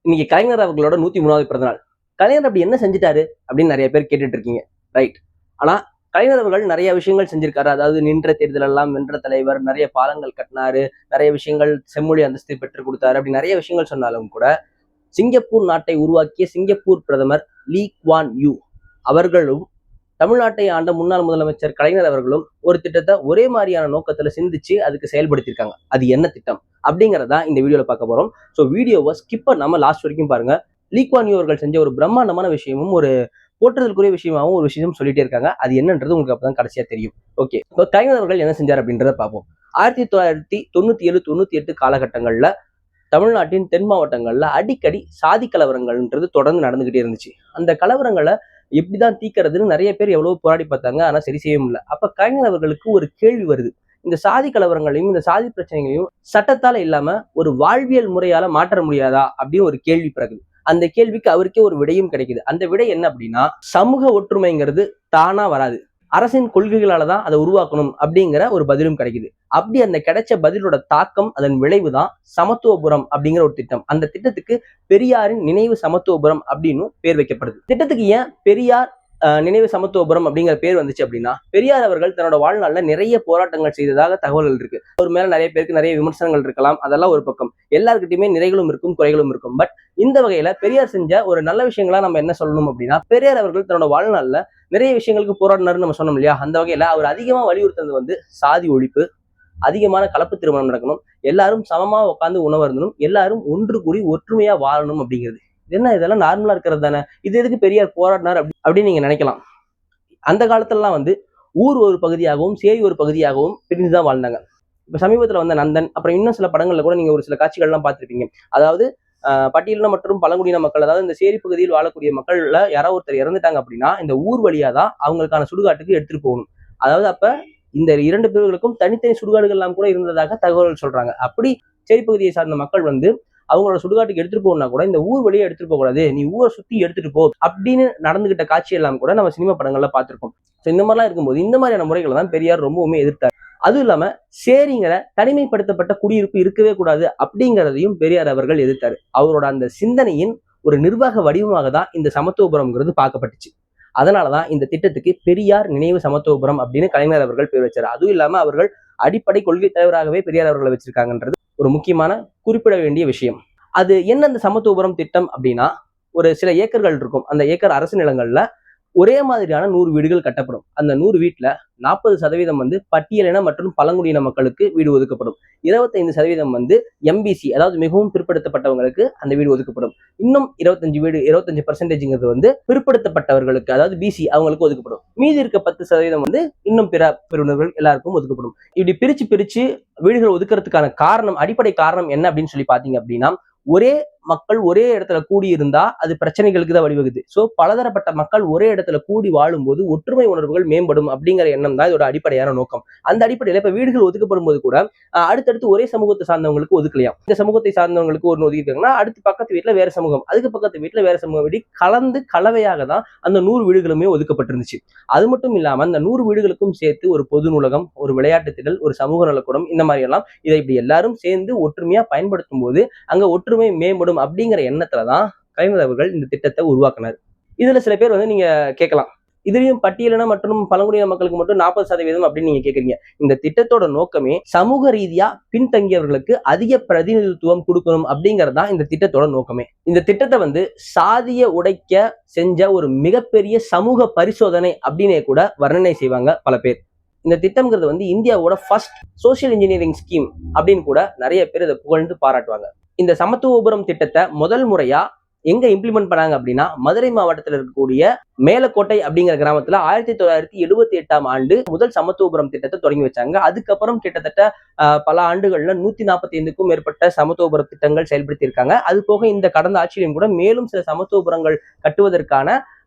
இன்னைக்கு கலைஞர் அவர்களோட 103வது பிறந்தநாள். கலைஞர் அப்படி என்ன செஞ்சுட்டாரு அப்படின்னு நிறைய பேர் கேட்டுட்டு இருக்கீங்க, ரைட்? ஆனா கலைஞர் அவர்கள் நிறைய விஷயங்கள் செஞ்சிருக்காரு. அதாவது நின்ற தேர்தல் எல்லாம் வென்ற தலைவர், நிறைய பாலங்கள் கட்டினாரு, நிறைய விஷயங்கள் செம்மொழி அந்தஸ்து பெற்றுக் கொடுத்தாரு, அப்படி நிறைய விஷயங்கள் சொன்னாலும் கூட சிங்கப்பூர் நாட்டை உருவாக்கிய சிங்கப்பூர் பிரதமர் லீ குவான் யூ அவர்களும் தமிழ்நாட்டை ஆண்ட முன்னாள் முதலமைச்சர் கலைஞர் அவர்களும் ஒரு திட்டத்தை ஒரே மாதிரியான நோக்கத்துல சிந்திச்சு அதுக்கு செயல்படுத்தியிருக்காங்க. அது என்ன திட்டம் அப்படிங்கறதா இந்த வீடியோல பார்க்க போறோம். ஸோ வீடியோவை ஸ்கிப் பண்ணாம லாஸ்ட் வரைக்கும் பாருங்க. லீ குவான் யூ அவர்கள் செஞ்ச ஒரு பிரம்மாண்டமான விஷயமும் ஒரு போற்றுதலுக்குரிய விஷயமாவும் ஒரு விஷயம் சொல்லிட்டே இருக்காங்க. அது என்னன்றது உங்களுக்கு அப்பதான் கடைசியா தெரியும். ஓகே, இப்போ கலைஞர் அவர்கள் என்ன செஞ்சார் அப்படின்றத பார்ப்போம். 1997-98 காலகட்டங்கள்ல தமிழ்நாட்டின் தென் மாவட்டங்கள்ல அடிக்கடி சாதி கலவரங்கள்ன்றது தொடர்ந்து நடந்துகிட்டே இருந்துச்சு. அந்த கலவரங்களை எப்படிதான் தீக்கிறதுன்னு நிறைய பேர் எவ்வளவு போராடி பார்த்தாங்க, ஆனா சரி செய்ய முடியல. அப்ப கலைஞர் அவர்களுக்கு ஒரு கேள்வி வருது. இந்த சாதி கலவரங்களையும் இந்த சாதி பிரச்சனைகளையும் சட்டத்தால இல்லாம ஒரு வாழ்வியல் முறையால மாற்ற முடியாதா அப்படின்னு ஒரு கேள்வி பிறகுது. அந்த கேள்விக்கு அவருக்கே ஒரு விடையும் கிடைக்குது. அந்த விடை என்ன அப்படின்னா, சமூக ஒற்றுமைங்கிறது தானா வராது, அரசின் கொள்கைகளால தான் அதை உருவாக்கணும் அப்படிங்கிற ஒரு பதிலும் கிடைக்குது. அப்படி அந்த கிடைச்ச பதிலோட தாக்கம், அதன் விளைவு தான் சமத்துவபுரம் அப்படிங்கிற ஒரு திட்டம். அந்த திட்டத்துக்கு பெரியாரின் நினைவு சமத்துவபுரம் அப்படின்னு பேர் வைக்கப்படுது. திட்டத்துக்கு ஏன் பெரியார் நினைவு சமத்துவபுரம் அப்படிங்கிற பேர் வந்துச்சு அப்படின்னா, பெரியார் அவர்கள் தன்னோட வாழ்நாள்ல நிறைய போராட்டங்கள் செய்ததாக தகவல்கள் இருக்கு. அவர் மேல நிறைய பேருக்கு நிறைய விமர்சனங்கள் இருக்கலாம், அதெல்லாம் ஒரு பக்கம். எல்லாருக்கிட்டையுமே நிறைகளும் இருக்கும், குறைகளும் இருக்கும். பட் இந்த வகையில பெரியார் செஞ்ச ஒரு நல்ல விஷயங்களா நம்ம என்ன சொல்லணும் அப்படின்னா, பெரியார் அவர்கள் தன்னோட வாழ்நாள்ல நிறைய விஷயங்களுக்கு போராடினாருன்னு நம்ம சொன்னோம் இல்லையா? அந்த வகையில அவர் அதிகமா வலியுறுத்துறது வந்து சாதி ஒழிப்பு, அதிகமான கலப்பு திருமணம் நடக்கணும், எல்லாரும் சமமா உட்காந்து உணவருந்தணும், எல்லாரும் ஒன்று கூடி ஒற்றுமையா வாழணும் அப்படிங்கிறது. என்ன இதெல்லாம் நார்மலா இருக்கிறது தானே, இது எதுக்கு பெரியார் போராடினார் அப்படின்னு நீங்க நினைக்கலாம். அந்த காலத்துலலாம் வந்து ஊர் ஒரு பகுதியாகவும் சேரி ஒரு பகுதியாகவும் பிரிந்துதான் வாழ்ந்தாங்க. இப்ப சமீபத்துல வந்த நந்தன், அப்புறம் இன்னும் சில படங்கள்ல கூட நீங்க ஒரு சில காட்சிகள்லாம் பார்த்திருப்பீங்க. அதாவது பட்டியலின மற்றும் பழங்குடியின மக்கள், அதாவது இந்த சேரி பகுதியில் வாழக்கூடிய மக்கள்ல யாராவது ஒருத்தர் இறந்துட்டாங்க அப்படின்னா இந்த ஊர் வழியா தான் அவங்களுக்கான சுடுகாட்டுக்கு எடுத்துட்டு போகணும். அதாவது அப்ப இந்த இரண்டு பிரிவுகளுக்கும் தனித்தனி சுடுகாடுகள் எல்லாம் கூட இருந்ததாக தகவல்கள் சொல்றாங்க. அப்படி சேரி பகுதியை சார்ந்த மக்கள் வந்து அவங்களோட சுடுகாட்டுக்கு எடுத்துட்டு போகணும்னா கூட இந்த ஊர் வழியா எடுத்துட்டு போக கூடாது, நீ ஊரை சுத்தி எடுத்துட்டு போ அப்படின்னு நடந்துகிட்ட காட்சி எல்லாம் கூட நம்ம சினிமா படங்கள்ல பார்த்திருக்கோம். இந்த மாதிரிலாம் இருக்கும்போது இந்த மாதிரியான முறைகளை தான் பெரியார் ரொம்பவுமே எதிர்த்தார். அதுவும் இல்லாம சேரிங்கிற தனிமைப்படுத்தப்பட்ட குடியிருப்பு இருக்கவே கூடாது அப்படிங்கிறதையும் பெரியார் அவர்கள் எதிர்த்தாரு. அவரோட அந்த சிந்தனையின் ஒரு நிர்வாக வடிவமாக தான் இந்த சமத்துவபுரம்ங்கிறது பார்க்கப்பட்டுச்சு. அதனாலதான் இந்த திட்டத்துக்கு பெரியார் நினைவு சமத்துவபுரம் அப்படின்னு கலைஞர் அவர்கள் பேர் வச்சாரு. அதுவும் இல்லாம அவர்கள் அடிப்படை கொள்கை தலைவராகவே பெரியார் அவர்களை வச்சிருக்காங்கன்றது ஒரு முக்கியமான குறிப்பிட வேண்டிய விஷயம். அது என்ன அந்த சமத்துவபுரம் திட்டம் அப்படின்னா, ஒரு சில ஏக்கர்கள் இருக்கும். அந்த ஏக்கர் அரசு நிலங்கள்ல ஒரே மாதிரியான 100 வீடுகள் கட்டப்படும். அந்த 100 வீட்டுல 40% வந்து பட்டியலின மற்றும் பழங்குடியின மக்களுக்கு வீடு ஒதுக்கப்படும். 25% வந்து எம்பிசி, அதாவது மிகவும் பிற்படுத்தப்பட்டவங்களுக்கு அந்த வீடு ஒதுக்கப்படும். இன்னும் 25% வந்து பிற்படுத்தப்பட்டவர்களுக்கு, அதாவது பிசி அவங்களுக்கு ஒதுக்கப்படும். மீதி இருக்க 10% வந்து இன்னும் பிற பிரிவினர்கள் எல்லாருக்கும் ஒதுக்கப்படும். இப்படி பிரிச்சு பிரிச்சு வீடுகள் ஒதுக்குறதுக்கான காரணம், அடிப்படை காரணம் என்ன அப்படின்னு சொல்லி பாத்தீங்க அப்படின்னா, ஒரே மக்கள் ஒரே இடத்துல கூடி இருந்தா அது பிரச்சனைகளுக்கு தான் வழிவகுது. சோ பலதரப்பட்ட மக்கள் ஒரே இடத்துல கூடி வாழும்போது ஒற்றுமை உணர்வுகள் மேம்படும் அப்படிங்கிற எண்ணம் தான் இதோட அடிப்படையான நோக்கம். அந்த அடிப்படையில இப்ப வீடுகள் ஒதுக்கப்படும் போது கூட அடுத்தடுத்து ஒரே சமூகத்தை சார்ந்தவங்களுக்கு ஒதுக்கலையாம். இந்த சமூகத்தை சார்ந்தவங்களுக்கு ஒரு ஒதுக்கிட்டாங்கன்னா அடுத்து பக்கத்து வீட்டுல வேற சமூகம், அதுக்கு பக்கத்து வீட்டுல வேற சமூகம், இப்படி கலந்து கலவையாக தான் அந்த 100 வீடுகளுமே ஒதுக்கப்பட்டிருந்துச்சு. அது மட்டும் இல்லாம அந்த 100 வீடுகளுக்கும் சேர்த்து ஒரு பொது நூலகம், ஒரு விளையாட்டு திடல், ஒரு சமூக நலக்கூடம், இந்த மாதிரி எல்லாம் இதை இப்படி எல்லாரும் சேர்ந்து ஒற்றுமையா பயன்படுத்தும் போது அங்க ஒற்றுமை மேம்படும் அப்படிங்கிற எண்ணத்துலதான் கலைஞர் அவர்கள் இந்த திட்டத்தை உருவாக்கினார். இதுல சில பேர் வந்து நீங்க கேட்கலாம், இதுலயும் பட்டியலின மற்றும் பழங்குடியின மக்களுக்கு மட்டும் 40% அப்படின்னு நீங்க கேக்குறீங்க. இந்த திட்டத்தோட நோக்கமே சமூக ரீதியா பின்தங்கியவர்களுக்கு அதிக பிரதிநிதித்துவம் கொடுக்கணும் அப்படிங்கறதுதான் இந்த திட்டத்தோட நோக்கமே. இந்த திட்டத்தை வந்து சாதிய உடைக்க செஞ்ச ஒரு மிகப்பெரிய சமூக பரிசோதனை அப்படின்னே கூட வர்ணனை செய்வாங்க பல பேர். இந்த திட்டம்ங்கிறது வந்து இந்தியாவோட ஃபர்ஸ்ட் சோசியல் இன்ஜினியரிங் ஸ்கீம் அப்படின்னு கூட நிறைய பேர் இதை புகழ்ந்து பாராட்டுவாங்க. இந்த சமத்துவபுரம் திட்டத்தை முதல் முறையா எங்க இம்ப்ளிமெண்ட் பண்ணாங்க அப்படின்னா, மதுரை மாவட்டத்தில் இருக்கக்கூடிய மேலக்கோட்டை அப்படிங்கிற கிராமத்துல 1978ஆம் ஆண்டு முதல் சமத்துவபுரம் திட்டத்தை தொடங்கி வச்சாங்க. அதுக்கப்புறம் கிட்டத்தட்ட பல ஆண்டுகள்ல 145க்கும் மேற்பட்ட சமத்துவபுர திட்டங்கள் செயல்படுத்தி இருக்காங்க. அது போக இந்த கடந்த ஆட்சியிலும் கூட மேலும் சில சமத்துவபுரங்கள் கட்டுவதற்கான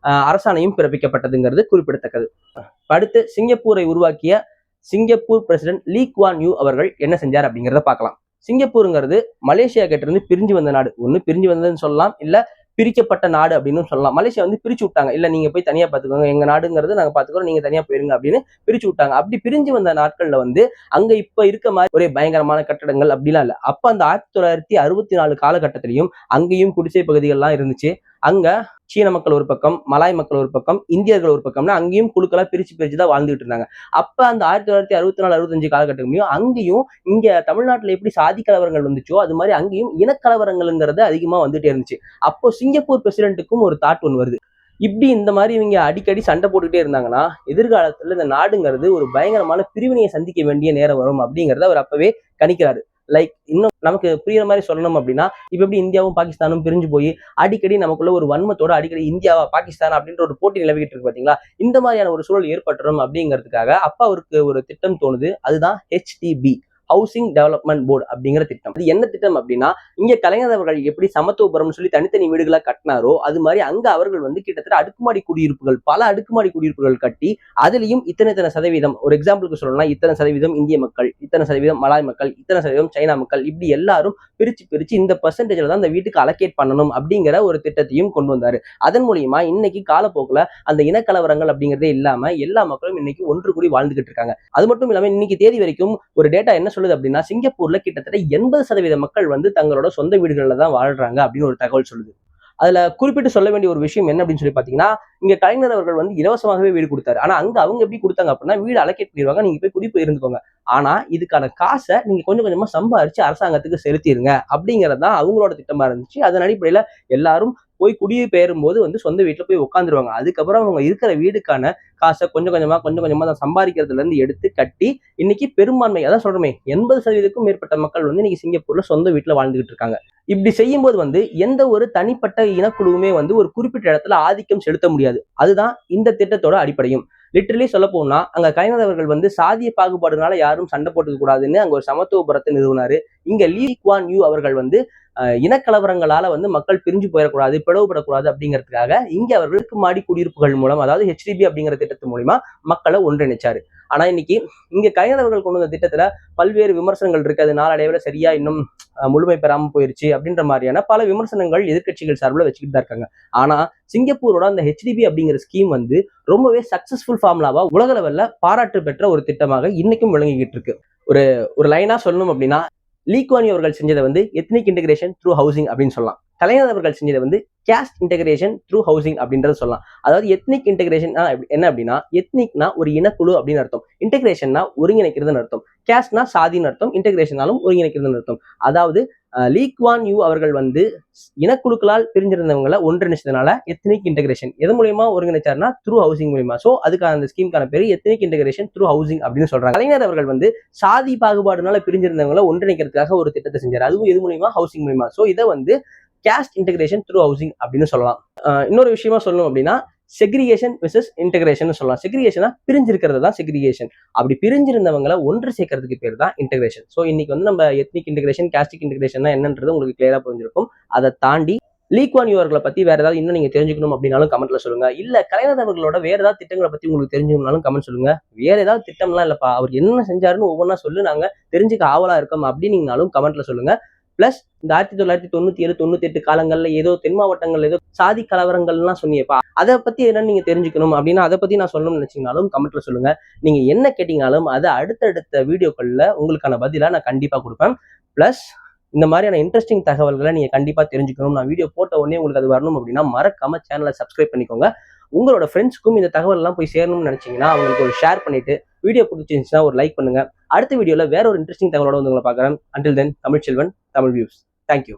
அரசாணையும் பிறப்பிக்கப்பட்டதுங்கிறது குறிப்பிடத்தக்கது. அடுத்து சிங்கப்பூரை உருவாக்கிய Singapore president Lee Kuan Yew அவர்கள் என்ன செஞ்சார் அப்படிங்கிறத பார்க்கலாம். சிங்கப்பூருங்கிறது மலேசியா கிட்ட இருந்து பிரிஞ்சு வந்த நாடு. ஒண்ணு பிரிஞ்சு வந்ததுன்னு சொல்லலாம், இல்ல பிரிக்கப்பட்ட நாடு அப்படின்னு சொல்லலாம். மலேசியா வந்து பிரிச்சு விட்டாங்க. இல்ல நீங்க போய் தனியா பாத்துக்கோங்க, எங்க நாடுங்கிறது நாங்க பாத்துக்கிறோம், நீங்க தனியா போயிருங்க அப்படின்னு பிரிச்சு விட்டாங்க. அப்படி பிரிஞ்சு வந்த நாட்கள்ல வந்து அங்க இப்ப இருக்க மாதிரி ஒரே பயங்கரமான கட்டடங்கள் அப்படிலாம் இல்ல. அப்ப அந்த 1964 காலகட்டத்திலையும் அங்கேயும் குடிசை பகுதிகள்லாம் இருந்துச்சு. அங்க சீன மக்கள் ஒரு பக்கம், மலாய் மக்கள் ஒரு பக்கம், இந்தியர்கள் ஒரு பக்கம்னா அங்கேயும் குழுக்களா பிரிச்சு தான் வாழ்ந்துட்டு இருந்தாங்க. அப்ப அந்த 1964, 65 காலகட்டங்களையும் அங்கேயும் இங்க தமிழ்நாட்டுல எப்படி சாதி கலவரங்கள் வந்துச்சோ அது மாதிரி அங்கேயும் இனக்கலவரங்கள்ங்கிறது அதிகமா வந்துட்டே இருந்துச்சு. அப்போ சிங்கப்பூர் பிரசிடென்ட்டுக்கும் ஒரு தாட் ஒன்று வருது. இப்படி இந்த மாதிரி இவங்க அடிக்கடி சண்டை போட்டுக்கிட்டே இருந்தாங்கன்னா எதிர்காலத்துல இந்த நாடுங்கிறது ஒரு பயங்கரமான பிரிவினையை சந்திக்க வேண்டிய நேரம் வரும் அப்படிங்கறத அவர் அப்பவே கணிக்கிறாரு. லைக் இன்னும் நமக்கு புரியுற மாதிரி சொல்லணும் அப்படின்னா இப்ப எப்படி இந்தியாவும் பாகிஸ்தானும் பிரிஞ்சு போய் அடிக்கடி நமக்குள்ள ஒரு வன்மத்தோட அடிக்கடி இந்தியாவா பாகிஸ்தான் அப்படின்ற ஒரு போட்டி நிலவிட்டு இருக்கு பாத்தீங்களா, இந்த மாதிரியான ஒரு சூழல் ஏற்பட்டுரும் அப்படிங்கிறதுக்காக அப்ப அவருக்கு ஒரு திட்டம் தோணுது. அதுதான் HDB, ஹவுசிங் டெவலப்மெண்ட் போர்டு அப்படிங்கிற திட்டம். அது என்ன திட்டம் அப்படின்னா, இங்க கலைஞர் அவர்கள் எப்படி சமத்துவபுரம் சொல்லி தனித்தனி வீடுகளா கட்டினாரோ அது மாதிரி அங்க அவர்கள் வந்து கிட்டத்தட்ட அடுக்குமாடி குடியிருப்புகள், பல அடுக்குமாடி குடியிருப்புகள் கட்டி அதுலயும் இத்தனை சதவீதம், ஒரு எக்ஸாம்பிளுக்கு சொல்லணும்னா இத்தனை சதவீதம் இந்திய மக்கள், இத்தனை சதவீதம் மலாய் மக்கள், இத்தனை சதவீதம் சைனா மக்கள், இப்படி எல்லாரும் பிரிச்சு இந்த பெர்சன்டேஜ்ல தான் அந்த வீட்டுக்கு அலோகேட் பண்ணணும் அப்படிங்கிற ஒரு திட்டத்தையும் கொண்டு வந்தாரு. அதன் மூலியமா இன்னைக்கு காலப்போக்குல அந்த இனக்கலவரங்கள் அப்படிங்கிறதே இல்லாம எல்லா மக்களும் இன்னைக்கு ஒன்று கூடி வாழ்ந்துகிட்டு இருக்காங்க. அது மட்டும் இல்லாம இன்னைக்கு தேதி வரைக்கும் ஒரு டேட்டா என்ன சொல்லுது அப்படின்னா, சிங்கப்பூர்ல கிட்டத்தட்ட 80% மக்கள் வந்து தங்களோட சொந்த வீடுகள்ல தான் வாழ்றாங்க அப்படின்னு ஒரு தகவல் சொல்லுது. அதுல குறிப்பிட்டு சொல்ல வேண்டிய ஒரு விஷயம் என்ன அப்படின்னு சொல்லி பாத்தீங்கன்னா, இங்க கலைஞர் அவர்கள் வந்து இலவசமாகவே வீடு கொடுத்தாரு. ஆனா அங்க அவங்க எப்படி கொடுத்தாங்க அப்படின்னா, வீடு அலோகேட் பண்ணிடுவாங்க, நீங்க போய் குடிப்பு இருந்துக்கோங்க. ஆனா இதுக்கான காசை நீங்க கொஞ்சம் கொஞ்சமா சம்பாரிச்சு அரசாங்கத்துக்கு செலுத்திடுங்க அப்படிங்கறது தான் அவங்களோட திட்டமா இருந்துச்சு. அதன் அடிப்படையில எல்லாரும் போய் குடிபெயரும் போது வந்து சொந்த வீட்டுல போய் உட்காந்துருவாங்க. அதுக்கப்புறம் அவங்க இருக்கிற வீடுக்கான காசை கொஞ்சம் கொஞ்சமா தான் சம்பாதிக்கிறதுல இருந்து எடுத்து கட்டி இன்னைக்கு பெரும்பான்மை, அதான் சொல்றமே 80%க்கும் மேற்பட்ட மக்கள் வந்து இன்னைக்கு சிங்கப்பூர்ல சொந்த வீட்டுல வாழ்ந்துகிட்டு இருக்காங்க. இப்படி செய்யும்போது வந்து எந்த ஒரு தனிப்பட்ட இனக்குழுவுமே வந்து ஒரு குறிப்பிட்ட இடத்துல ஆதிக்கம் செலுத்த முடியாது. அதுதான் இந்த திட்டத்தோட அடிப்படையும். லிட்டரலி சொல்ல போனா அங்க கலைஞர் அவர்கள் வந்து சாதிய பாகுபாடுனால யாரும் சண்டை போட்டுக்க கூடாதுன்னு அங்க ஒரு சமத்துவபுரத்தை நிறுவனாரு. இங்க லீ குவான் யூ அவர்கள் வந்து இனக்கலவரங்களால வந்து மக்கள் பிரிஞ்சு போயிடக்கூடாது, பிளவுபடக்கூடாது அப்படிங்கிறதுக்காக இங்க அவர்களுக்கு மாடி குடியிருப்புகள் மூலம், அதாவது HDB அப்படிங்கிற திட்டத்தின் மூலமா மக்களை ஒன்றிணைச்சாரு. ஆனா இன்னைக்கு இங்க கலைஞர் அவர்கள் கொண்டு வந்த திட்டத்துல பல்வேறு விமர்சனங்கள் இருக்கு. அது நாளடைவுல சரியா இன்னும் முழுமை பெறாம போயிருச்சு அப்படின்ற மாதிரியான பல விமர்சனங்கள் எதிர்கட்சிகள் சார்பில் வச்சுக்கிட்டு தான் இருக்காங்க. ஆனா சிங்கப்பூரோட அந்த HDB அப்படிங்கிற ஸ்கீம் வந்து ரொம்பவே சக்சஸ்ஃபுல் ஃபார்முலாவா உலக லெவல்ல பாராட்டு பெற்ற ஒரு திட்டமாக இன்னைக்கும் விளங்கிக்கிட்டு இருக்கு. ஒரு ஒரு லைனா சொல்லணும் அப்படின்னா, லீ குவான் யூ அவர்கள் செஞ்சதை வந்து எத்னிக் இன்டெகிரேஷன் த்ரூ ஹவுசிங் அப்படின்னு சொல்லலாம். கலைஞர் அவர்கள் செஞ்சதை வந்து கேஸ்ட் இன்டெகிரேஷன் த்ரூ ஹவுசிங் அப்படின்றது சொல்லலாம். அதாவது எத்னிக் இன்டெகிரேஷன் என்ன அப்படின்னா, எத்னிக்னா ஒரு இனக்குழு அப்படின்னு அர்த்தம், இன்டெகிரேஷன்னா ஒருங்கிணைக்கிறதுன்னு அர்த்தம், கேஸ்ட்னா சாதின்னு அர்த்தம், இன்டெகிரேஷனாலும் ஒருங்கிணைக்கிறதுன்னு அர்த்தம். அதாவது லீ குவான் யூ அவர்கள் வந்து இனக்குழுக்களால் பிரிஞ்சிருந்தவங்களை ஒன்றிணைச்சதுனால எத்னிக் இன்டெகிரேஷன் எது மூலியமா ஒருங்கிணைச்சாருன்னா த்ரூ ஹவுசிங் மூலியமா. சோ அதுக்கான அந்த ஸ்கீம்கான பேரு எத்னிக் இன்டெகிரேஷன் த்ரூ ஹவுசிங் அப்படின்னு சொல்றாங்க. கலைஞர் அவர்கள் வந்து சாதி பாகுபாடுனால பிரிஞ்சிருந்தவங்களை ஒன்றிணைக்கிறதுக்காக ஒரு திட்டத்தை செஞ்சாரு. அதுவும் எது மூலியமா? ஹவுசிங் மூலியமா. சோ இதை வந்து கேஸ்ட் இன்டெகிரேஷன் த்ரூ ஹவுசிங் அப்படின்னு சொல்லலாம். இன்னொரு விஷயமா சொல்லணும் அப்படின்னா, செக்ரிகேஷன் வெர்சஸ் இன்டெகிரேஷன் சொல்லலாம். செக்ரிகேஷனா பிரிஞ்சிருக்கிறது தான் செக்ரிகேஷன். அப்படி பிரிஞ்சிருந்தவங்களை ஒன்று சேர்க்கறதுக்கு பேர் தான் இன்டெகிரேஷன். ஸோ இன்னைக்கு வந்து நம்ம எத்னிக் இன்டெகிரேஷன், கேஸ்டிக் இன்டெகிரேஷன் என்னன்றது உங்களுக்கு கிளியரா புரிஞ்சிருக்கும். அதை தாண்டி லீ குவான் யூ அவர்களை பத்தி வேற ஏதாவது இன்னும் நீங்க தெரிஞ்சுக்கணும் அப்படின்னாலும் கமெண்ட்ல சொல்லுங்க. இல்ல கலைஞர் அவர்களோட வேற ஏதாவது திட்டங்களை பத்தி உங்களுக்கு தெரிஞ்சுக்கணும்னாலும் கமெண்ட் சொல்லுங்க. வேற ஏதாவது திட்டம்லாம் இல்லப்பா, அவர் என்ன செஞ்சாருன்னு ஒவ்வொன்றா சொல்லு, நாங்க தெரிஞ்சுக்க ஆவலா இருக்கோம் அப்படின்னீங்கனாலும் கமெண்ட்ல சொல்லுங்க. பிளஸ் இந்த 1997, 98 காலங்கள்ல ஏதோ தென் மாவட்டங்கள்ல ஏதோ சாதி கலவரங்கள்லாம் சொன்னீங்கப்பா, அதை பத்தி என்னன்னு நீங்க தெரிஞ்சுக்கணும் அப்படின்னா அதை பத்தி நான் சொல்லணும்னு நினைச்சீங்கனாலும் கமெண்ட்ல சொல்லுங்க. நீங்க என்ன கேட்டீங்கனாலும் அதை அடுத்தடுத்த வீடியோக்கள்ல உங்களுக்கான பதிலா நான் கண்டிப்பா கொடுப்பேன். பிளஸ் இந்த மாதிரியான இன்ட்ரெஸ்டிங் தகவல்களை நீங்க கண்டிப்பா தெரிஞ்சுக்கணும், நான் வீடியோ போட்ட உடனே உங்களுக்கு அது வரணும் அப்படின்னா மறக்காம சேனலை சப்ஸ்கிரைப் பண்ணிக்கோங்க. உங்களோட ஃப்ரெண்ட்ஸ்க்கும் இந்த தகவல் எல்லாம் போய் சேரணும்னு நினைச்சீங்கன்னா அவங்களுக்கு ஒரு ஷேர் பண்ணிட்டு, வீடியோ பிடிச்சிருந்துச்சுன்னா ஒரு லைக் பண்ணுங்க. அடுத்த வீடியோல வேற ஒரு இன்ட்ரெஸ்டிங் தகவலோட வந்து உங்களை பார்க்குறேன். Until then, Tamilselvan, Tamil views. Thank you.